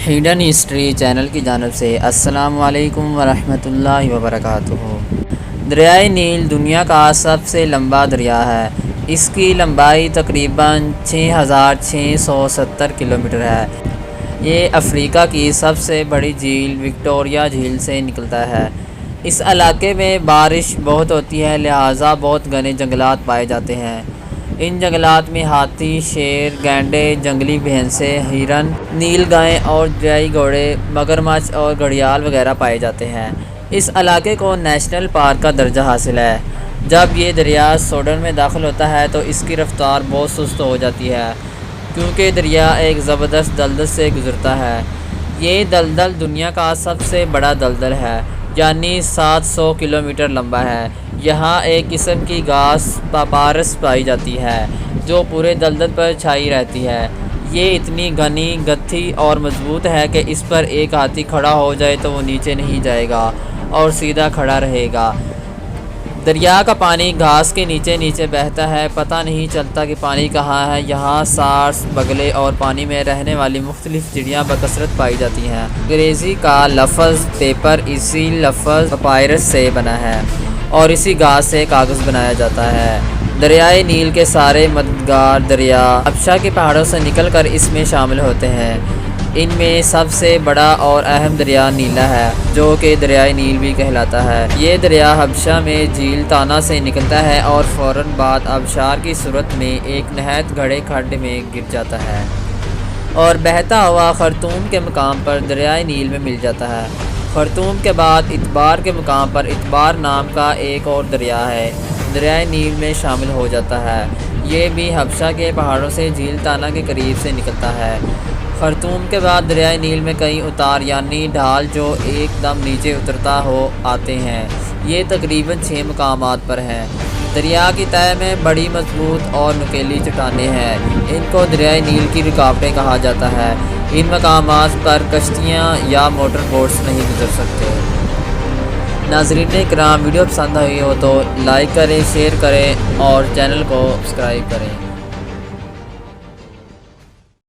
Hidden history channel کی جانب سے السلام علیکم ورحمۃ اللہ وبرکاتہ۔ دریائے نیل دنیا کا سب سے لمبا دریا ہے۔ اس کی لمبائی تقریباً 6670 کلومیٹر ہے۔ یہ افریقہ کی سب سے بڑی جھیل وکٹوریہ جھیل سے نکلتا ہے۔ اس علاقے میں بارش بہت ہوتی ہے، لہٰذا بہت گھنے جنگلات پائے جاتے ہیں۔ ان جنگلات میں ہاتھی، شیر، گینڈے، جنگلی بھینسیں، ہرن، نیل گائیں اور دریائی گھوڑے، مگرمچھ اور گھڑیال وغیرہ پائے جاتے ہیں۔ اس علاقے کو نیشنل پارک کا درجہ حاصل ہے۔ جب یہ دریا سوڈان میں داخل ہوتا ہے تو اس کی رفتار بہت سست ہو جاتی ہے، کیونکہ دریا ایک زبردست دلدل سے گزرتا ہے۔ یہ دلدل دنیا کا سب سے بڑا دلدل ہے، یعنی 700 کلومیٹر لمبا ہے۔ یہاں ایک قسم کی گھاس پاپارس پائی جاتی ہے جو پورے دلدل پر چھائی رہتی ہے۔ یہ اتنی گھنی، گتھی اور مضبوط ہے کہ اس پر ایک ہاتھی کھڑا ہو جائے تو وہ نیچے نہیں جائے گا اور سیدھا کھڑا رہے گا۔ دریا کا پانی گھاس کے نیچے نیچے بہتا ہے، پتہ نہیں چلتا کہ پانی کہاں ہے۔ یہاں سارس، بگلے اور پانی میں رہنے والی مختلف چڑیاں بکثرت پائی جاتی ہیں۔ انگریزی کا لفظ پیپر اسی لفظ پاپائرس سے بنا ہے اور اسی گھاس سے کاغذ بنایا جاتا ہے۔ دریائے نیل کے سارے مددگار دریا حبشہ کے پہاڑوں سے نکل کر اس میں شامل ہوتے ہیں۔ ان میں سب سے بڑا اور اہم دریا نیلا ہے، جو کہ دریائے نیل بھی کہلاتا ہے۔ یہ دریا حبشہ میں جھیل تانا سے نکلتا ہے اور فوراً بعد آبشار کی صورت میں ایک نہایت گہرے کھڈ میں گر جاتا ہے اور بہتا ہوا خرطوم کے مقام پر دریائے نیل میں مل جاتا ہے۔ خرطوم کے بعد اتبار کے مقام پر اتبار نام کا ایک اور دریا ہے، دریائے نیل میں شامل ہو جاتا ہے۔ یہ بھی حبشہ کے پہاڑوں سے جھیل تانا کے قریب سے نکلتا ہے۔ خرطوم کے بعد دریائے نیل میں کئی اتار یعنی ڈھال جو ایک دم نیچے اترتا ہو آتے ہیں۔ یہ تقریباً 6 مقامات پر ہیں۔ دریا کی تہہ میں بڑی مضبوط اور نکیلی چٹانیں ہیں، ان کو دریائے نیل کی رکاوٹیں کہا جاتا ہے۔ ان مقامات پر کشتیاں یا موٹر بوٹس نہیں گزر سکتے۔ ناظرین کرام، ویڈیو پسند آئی ہو تو لائک کریں، شیئر کریں اور چینل کو سبسکرائب کریں۔